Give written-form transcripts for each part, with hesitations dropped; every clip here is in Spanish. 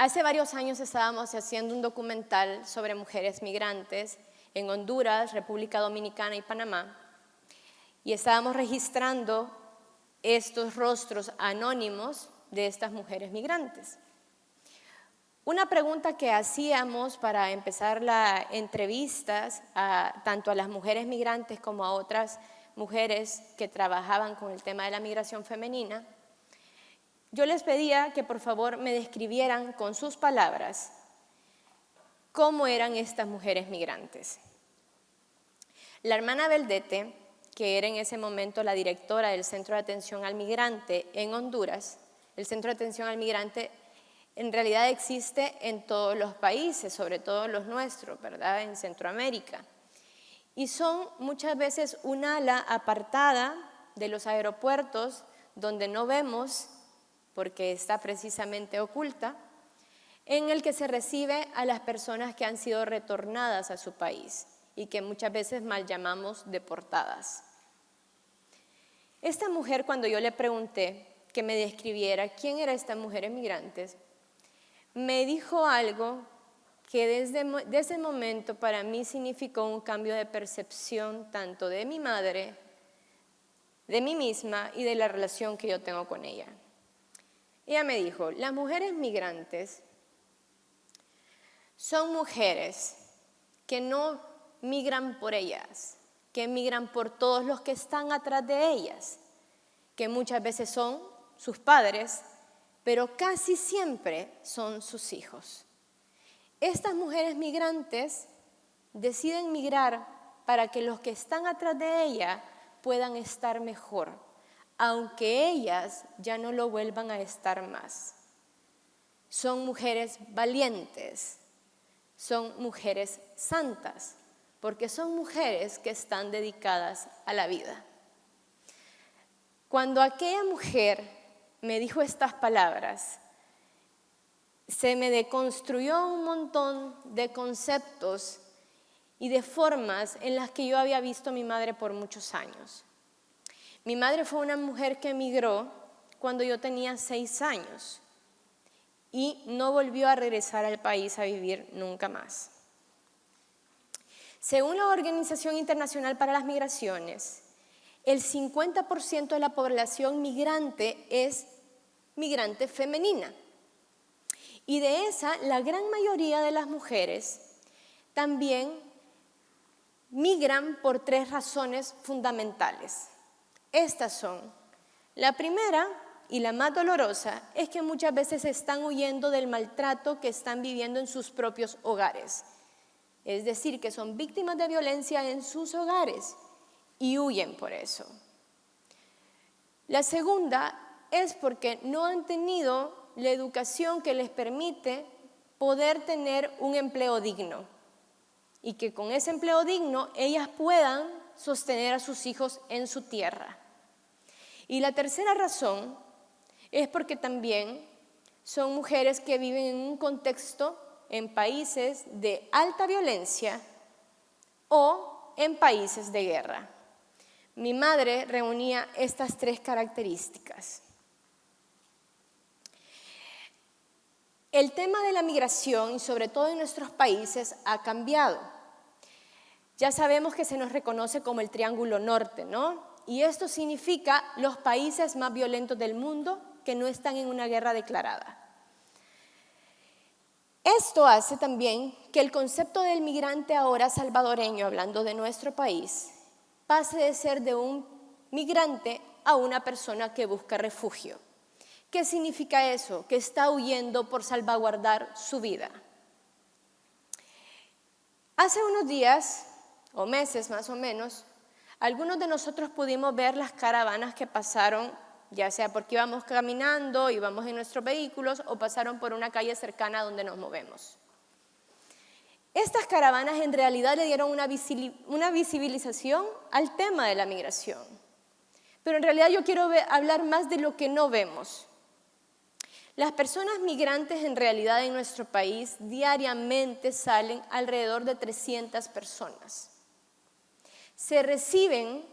Hace varios años estábamos haciendo un documental sobre mujeres migrantes en Honduras, República Dominicana y Panamá, y estábamos registrando estos rostros anónimos de estas mujeres migrantes. Una pregunta que hacíamos para empezar las entrevistas tanto a las mujeres migrantes como a otras mujeres que trabajaban con el tema de la migración femenina, yo les pedía que por favor me describieran con sus palabras cómo eran estas mujeres migrantes. La hermana Beldete, que era en ese momento la directora del Centro de Atención al Migrante en Honduras, el Centro de Atención al Migrante en realidad existe en todos los países, sobre todo los nuestros, ¿verdad?, en Centroamérica. Y son muchas veces un ala apartada de los aeropuertos donde no vemos, porque está precisamente oculta, en el que se recibe a las personas que han sido retornadas a su país y que muchas veces mal llamamos deportadas. Esta mujer, cuando yo le pregunté que me describiera quién era esta mujer migrante, me dijo algo que desde ese momento para mí significó un cambio de percepción tanto de mi madre, de mí misma y de la relación que yo tengo con ella. Ella me dijo, las mujeres migrantes son mujeres que no migran por ellas, que migran por todos los que están atrás de ellas, que muchas veces son sus padres, pero casi siempre son sus hijos. Estas mujeres migrantes deciden migrar para que los que están atrás de ella puedan estar mejor, aunque ellas ya no lo vuelvan a estar más. Son mujeres valientes, son mujeres santas, porque son mujeres que están dedicadas a la vida. Cuando aquella mujer me dijo estas palabras, se me deconstruyó un montón de conceptos y de formas en las que yo había visto a mi madre por muchos años. Mi madre fue una mujer que emigró cuando yo tenía 6 años y no volvió a regresar al país a vivir nunca más. Según la Organización Internacional para las Migraciones, el 50% de la población migrante es migrante femenina. Y de esa, la gran mayoría de las mujeres también migran por 3 razones fundamentales. Estas son, la primera y la más dolorosa es que muchas veces están huyendo del maltrato que están viviendo en sus propios hogares. Es decir, que son víctimas de violencia en sus hogares y huyen por eso. La segunda es porque no han tenido la educación que les permite poder tener un empleo digno y que con ese empleo digno ellas puedan sostener a sus hijos en su tierra. Y la tercera razón es porque también son mujeres que viven en un contexto en países de alta violencia o en países de guerra. Mi madre reunía estas 3 características. El tema de la migración, y sobre todo en nuestros países, ha cambiado. Ya sabemos que se nos reconoce como el Triángulo Norte, ¿no? Y esto significa los países más violentos del mundo que no están en una guerra declarada. Esto hace también que el concepto del migrante ahora salvadoreño, hablando de nuestro país, pase de ser de un migrante a una persona que busca refugio. ¿Qué significa eso? Que está huyendo por salvaguardar su vida. Hace unos días, o meses más o menos, algunos de nosotros pudimos ver las caravanas que pasaron, ya sea porque íbamos caminando, íbamos en nuestros vehículos o pasaron por una calle cercana donde nos movemos. Estas caravanas en realidad le dieron una visibilización al tema de la migración. Pero en realidad yo quiero hablar más de lo que no vemos. Las personas migrantes en realidad en nuestro país diariamente salen alrededor de 300 personas. Se reciben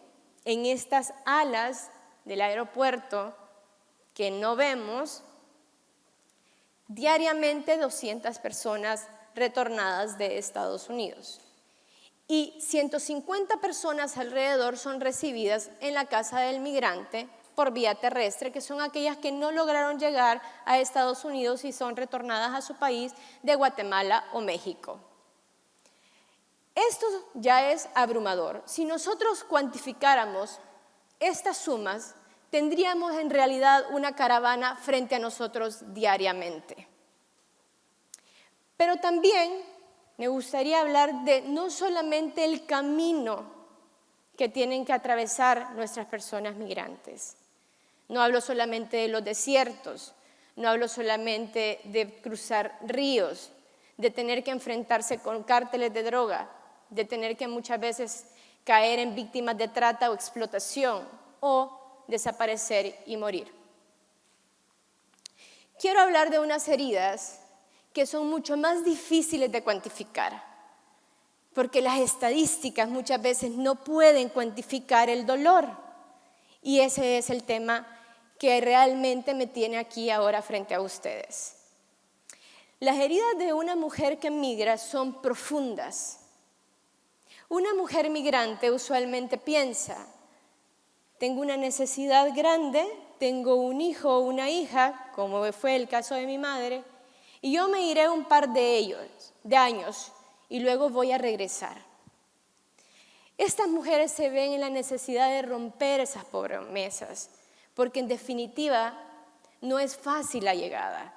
en estas alas del aeropuerto que no vemos diariamente 200 personas retornadas de Estados Unidos. Y 150 personas alrededor son recibidas en la casa del migrante por vía terrestre, que son aquellas que no lograron llegar a Estados Unidos y son retornadas a su país de Guatemala o México. Esto ya es abrumador. Si nosotros cuantificáramos estas sumas, tendríamos en realidad una caravana frente a nosotros diariamente. Pero también me gustaría hablar de no solamente el camino que tienen que atravesar nuestras personas migrantes. No hablo solamente de los desiertos, no hablo solamente de cruzar ríos, de tener que enfrentarse con cárteles de droga, de tener que muchas veces caer en víctimas de trata o explotación o desaparecer y morir. Quiero hablar de unas heridas que son mucho más difíciles de cuantificar, porque las estadísticas muchas veces no pueden cuantificar el dolor. Y ese es el tema que realmente me tiene aquí ahora frente a ustedes. Las heridas de una mujer que migra son profundas. Una mujer migrante usualmente piensa: tengo una necesidad grande, tengo un hijo o una hija, como fue el caso de mi madre, y yo me iré un par de años y luego voy a regresar. Estas mujeres se ven en la necesidad de romper esas promesas, porque en definitiva no es fácil la llegada.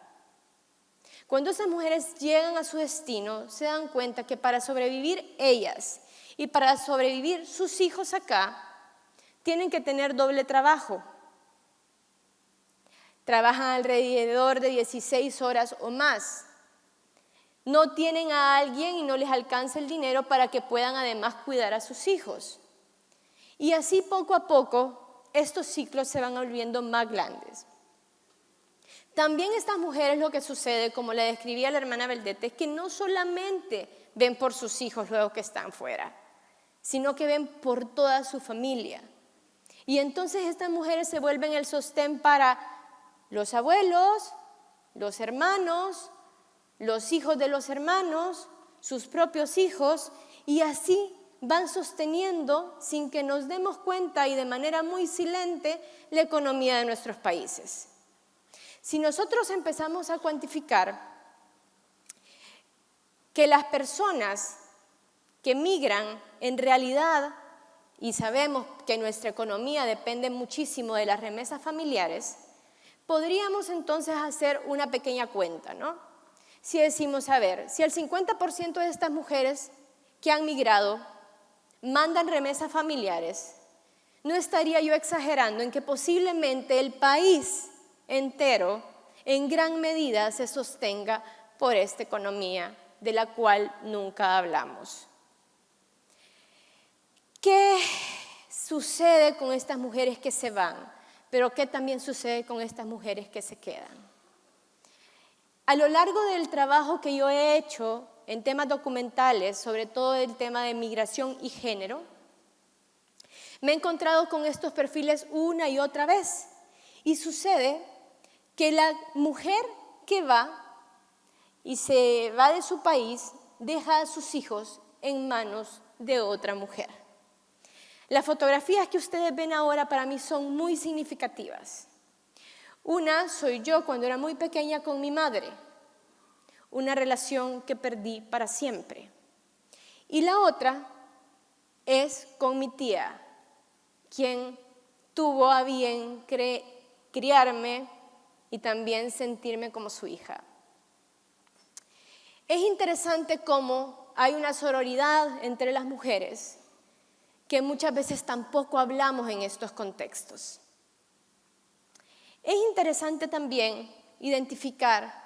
Cuando esas mujeres llegan a su destino, se dan cuenta que para sobrevivir ellas y para sobrevivir sus hijos acá, tienen que tener doble trabajo. Trabajan alrededor de 16 horas o más. No tienen a alguien y no les alcanza el dinero para que puedan además cuidar a sus hijos. Y así poco a poco estos ciclos se van volviendo más grandes. También estas mujeres lo que sucede, como le describía la hermana Beldete, es que no solamente ven por sus hijos luego que están fuera, sino que ven por toda su familia. Y entonces estas mujeres se vuelven el sostén para los abuelos, los hermanos, los hijos de los hermanos, sus propios hijos, y así van sosteniendo, sin que nos demos cuenta y de manera muy silente, la economía de nuestros países. Si nosotros empezamos a cuantificar que las personas que migran en realidad, y sabemos que nuestra economía depende muchísimo de las remesas familiares, podríamos entonces hacer una pequeña cuenta, ¿no? Si decimos, a ver, si el 50% de estas mujeres que han migrado mandan remesas familiares, no estaría yo exagerando en que posiblemente el país entero en gran medida se sostenga por esta economía de la cual nunca hablamos. ¿Qué sucede con estas mujeres que se van? Pero ¿qué también sucede con estas mujeres que se quedan? A lo largo del trabajo que yo he hecho en temas documentales, sobre todo el tema de migración y género, me he encontrado con estos perfiles una y otra vez. Y sucede que la mujer que va y se va de su país deja a sus hijos en manos de otra mujer. Las fotografías que ustedes ven ahora para mí son muy significativas. Una soy yo cuando era muy pequeña con mi madre, una relación que perdí para siempre. Y la otra es con mi tía, quien tuvo a bien criarme y también sentirme como su hija. Es interesante cómo hay una sororidad entre las mujeres que muchas veces tampoco hablamos en estos contextos. Es interesante también identificar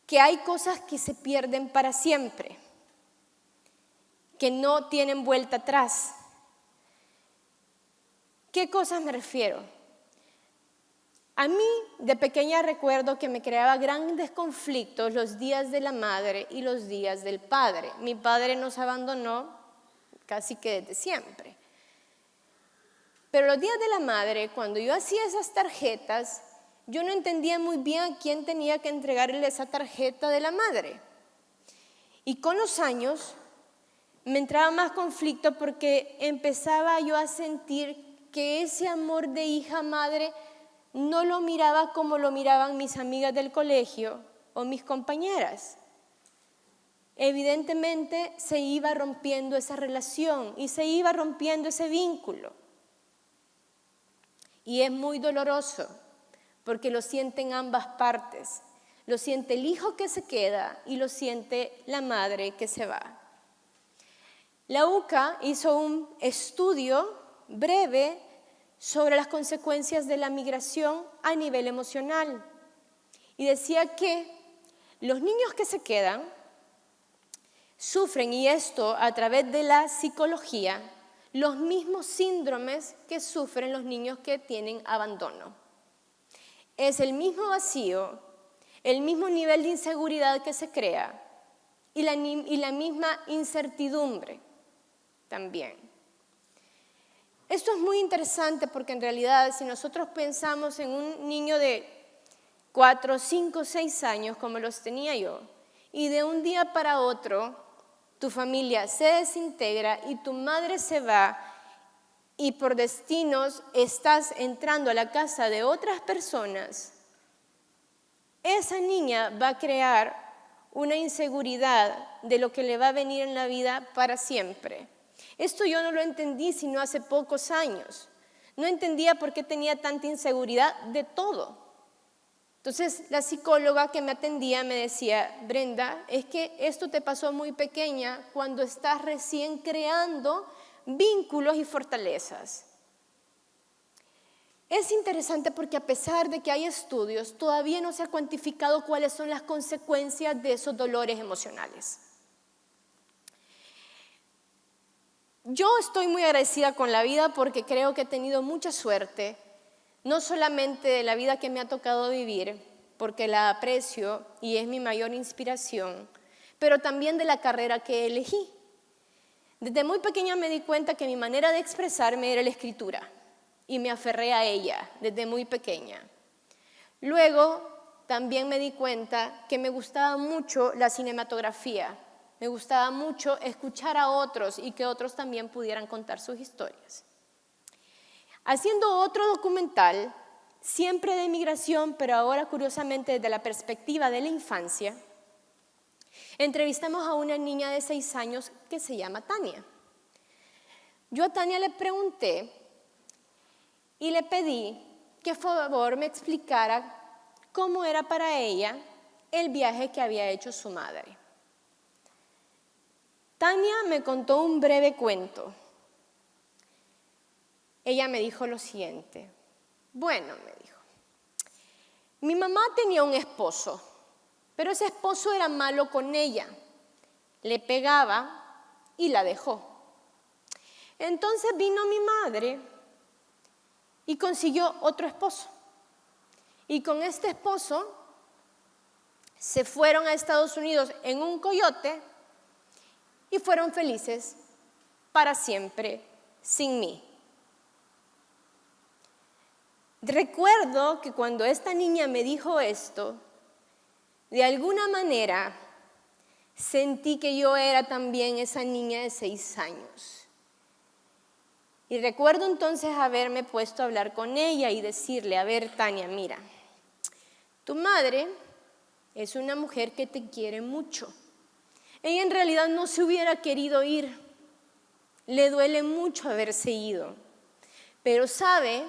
que hay cosas que se pierden para siempre, que no tienen vuelta atrás. ¿Qué cosas me refiero? A mí de pequeña recuerdo que me creaba grandes conflictos los días de la madre y los días del padre. Mi padre nos abandonó casi que desde siempre. Pero los días de la madre, cuando yo hacía esas tarjetas, yo no entendía muy bien a quién tenía que entregarle esa tarjeta de la madre. Y con los años me entraba más conflicto porque empezaba yo a sentir que ese amor de hija-madre no lo miraba como lo miraban mis amigas del colegio o mis compañeras. Evidentemente se iba rompiendo esa relación y se iba rompiendo ese vínculo. Y es muy doloroso porque lo sienten ambas partes. Lo siente el hijo que se queda y lo siente la madre que se va. La UCA hizo un estudio breve sobre las consecuencias de la migración a nivel emocional y decía que los niños que se quedan sufren, y esto a través de la psicología, los mismos síndromes que sufren los niños que tienen abandono. Es el mismo vacío, el mismo nivel de inseguridad que se crea y la misma incertidumbre también. Esto es muy interesante porque en realidad si nosotros pensamos en un niño de 4, 5, 6 años como los tenía yo y de un día para otro tu familia se desintegra y tu madre se va y por destinos estás entrando a la casa de otras personas, esa niña va a crear una inseguridad de lo que le va a venir en la vida para siempre. Esto yo no lo entendí sino hace pocos años. No entendía por qué tenía tanta inseguridad de todo. Entonces la psicóloga que me atendía me decía, Brenda, es que esto te pasó muy pequeña cuando estás recién creando vínculos y fortalezas. Es interesante porque a pesar de que hay estudios, todavía no se ha cuantificado cuáles son las consecuencias de esos dolores emocionales. Yo estoy muy agradecida con la vida porque creo que he tenido mucha suerte, no solamente de la vida que me ha tocado vivir, porque la aprecio y es mi mayor inspiración, pero también de la carrera que elegí. Desde muy pequeña me di cuenta que mi manera de expresarme era la escritura y me aferré a ella desde muy pequeña. Luego también me di cuenta que me gustaba mucho la cinematografía. Me gustaba mucho escuchar a otros y que otros también pudieran contar sus historias. Haciendo otro documental, siempre de migración, pero ahora curiosamente desde la perspectiva de la infancia, entrevistamos a una niña de 6 años que se llama Tania. Yo a Tania le pregunté y le pedí que por favor me explicara cómo era para ella el viaje que había hecho su madre. Tania me contó un breve cuento. Ella me dijo lo siguiente. Bueno, me dijo, mi mamá tenía un esposo, pero ese esposo era malo con ella. Le pegaba y la dejó. Entonces vino mi madre y consiguió otro esposo. Y con este esposo se fueron a Estados Unidos en un coyote y fueron felices para siempre sin mí. Recuerdo que cuando esta niña me dijo esto, de alguna manera sentí que yo era también esa niña de 6 años. Y recuerdo entonces haberme puesto a hablar con ella y decirle, a ver, Tania, mira, tu madre es una mujer que te quiere mucho. Ella en realidad no se hubiera querido ir, le duele mucho haberse ido, pero sabe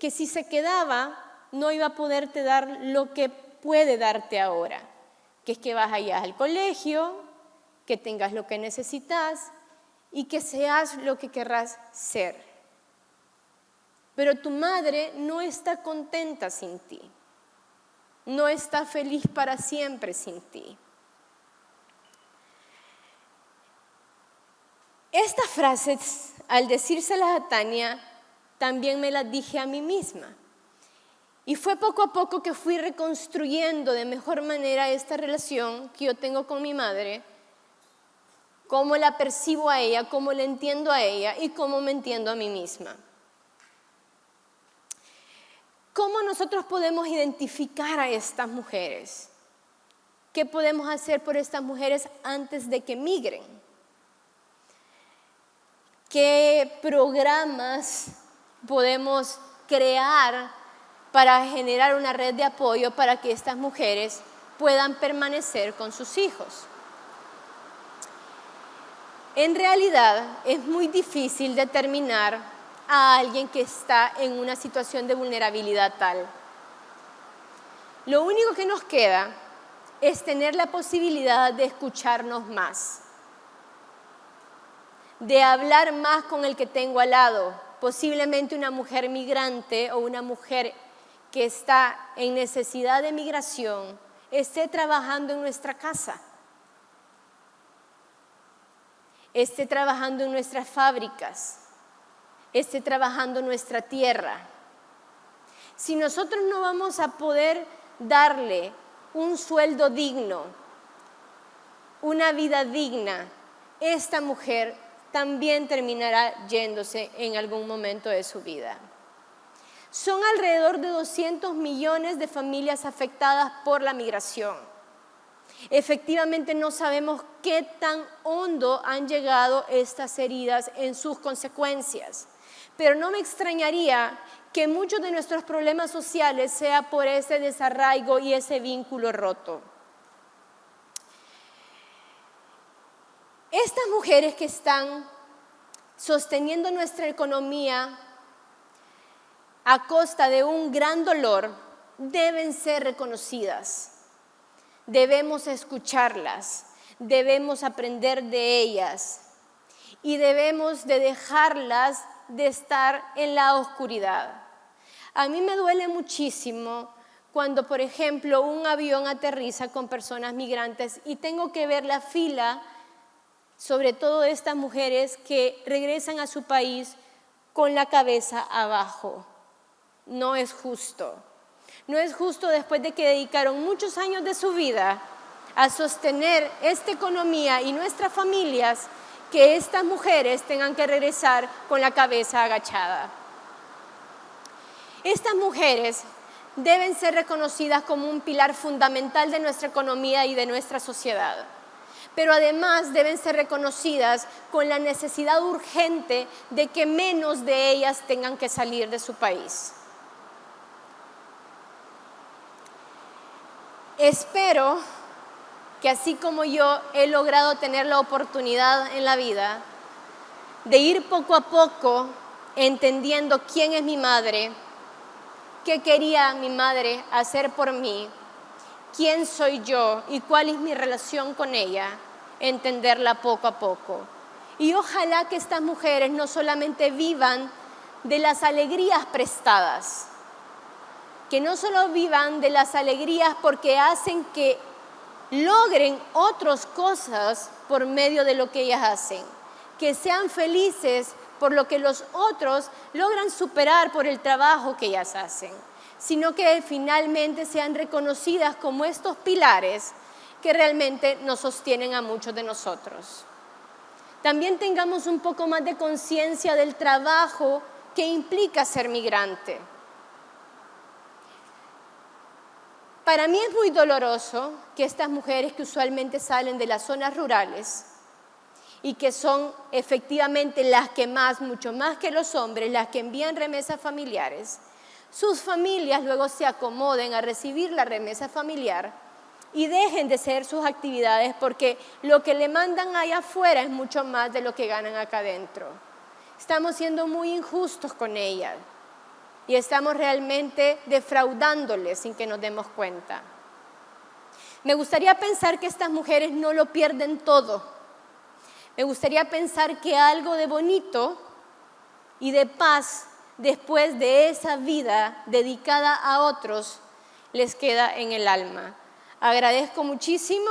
que si se quedaba no iba a poderte dar lo que puede darte ahora, que es que vayas al colegio, que tengas lo que necesitas y que seas lo que querrás ser. Pero tu madre no está contenta sin ti, no está feliz para siempre sin ti. Estas frases, al decírselas a Tania, también me las dije a mí misma. Y fue poco a poco que fui reconstruyendo de mejor manera esta relación que yo tengo con mi madre, cómo la percibo a ella, cómo la entiendo a ella y cómo me entiendo a mí misma. ¿Cómo nosotros podemos identificar a estas mujeres? ¿Qué podemos hacer por estas mujeres antes de que migren? ¿Qué programas podemos crear para generar una red de apoyo para que estas mujeres puedan permanecer con sus hijos? En realidad es muy difícil determinar a alguien que está en una situación de vulnerabilidad tal. Lo único que nos queda es tener la posibilidad de escucharnos más, de hablar más con el que tengo al lado, posiblemente una mujer migrante o una mujer que está en necesidad de migración, esté trabajando en nuestra casa, esté trabajando en nuestras fábricas, esté trabajando en nuestra tierra. Si nosotros no vamos a poder darle un sueldo digno, una vida digna, esta mujer también terminará yéndose en algún momento de su vida. Son alrededor de 200 millones de familias afectadas por la migración. Efectivamente no sabemos qué tan hondo han llegado estas heridas en sus consecuencias, pero no me extrañaría que muchos de nuestros problemas sociales sea por ese desarraigo y ese vínculo roto. Estas mujeres que están sosteniendo nuestra economía a costa de un gran dolor deben ser reconocidas. Debemos escucharlas, debemos aprender de ellas y debemos de dejarlas de estar en la oscuridad. A mí me duele muchísimo cuando, por ejemplo, un avión aterriza con personas migrantes y tengo que ver la fila, sobre todo estas mujeres que regresan a su país con la cabeza abajo. No es justo. No es justo después de que dedicaron muchos años de su vida a sostener esta economía y nuestras familias, que estas mujeres tengan que regresar con la cabeza agachada. Estas mujeres deben ser reconocidas como un pilar fundamental de nuestra economía y de nuestra sociedad, pero además deben ser reconocidas con la necesidad urgente de que menos de ellas tengan que salir de su país. Espero que así como yo he logrado tener la oportunidad en la vida de ir poco a poco entendiendo quién es mi madre, qué quería mi madre hacer por mí, quién soy yo y cuál es mi relación con ella, entenderla poco a poco. Y ojalá que estas mujeres no solamente vivan de las alegrías prestadas, que no solo vivan de las alegrías porque hacen que logren otras cosas por medio de lo que ellas hacen, que sean felices por lo que los otros logran superar por el trabajo que ellas hacen, sino que finalmente sean reconocidas como estos pilares que realmente nos sostienen a muchos de nosotros. También tengamos un poco más de conciencia del trabajo que implica ser migrante. Para mí es muy doloroso que estas mujeres que usualmente salen de las zonas rurales y que son efectivamente las que más, mucho más que los hombres, las que envían remesas familiares, sus familias luego se acomoden a recibir la remesa familiar y dejen de hacer sus actividades porque lo que le mandan allá afuera es mucho más de lo que ganan acá adentro. Estamos siendo muy injustos con ellas. Y estamos realmente defraudándoles sin que nos demos cuenta. Me gustaría pensar que estas mujeres no lo pierden todo. Me gustaría pensar que algo de bonito y de paz después de esa vida dedicada a otros les queda en el alma. Agradezco muchísimo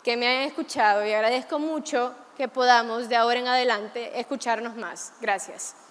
que me hayan escuchado y agradezco mucho que podamos de ahora en adelante escucharnos más. Gracias.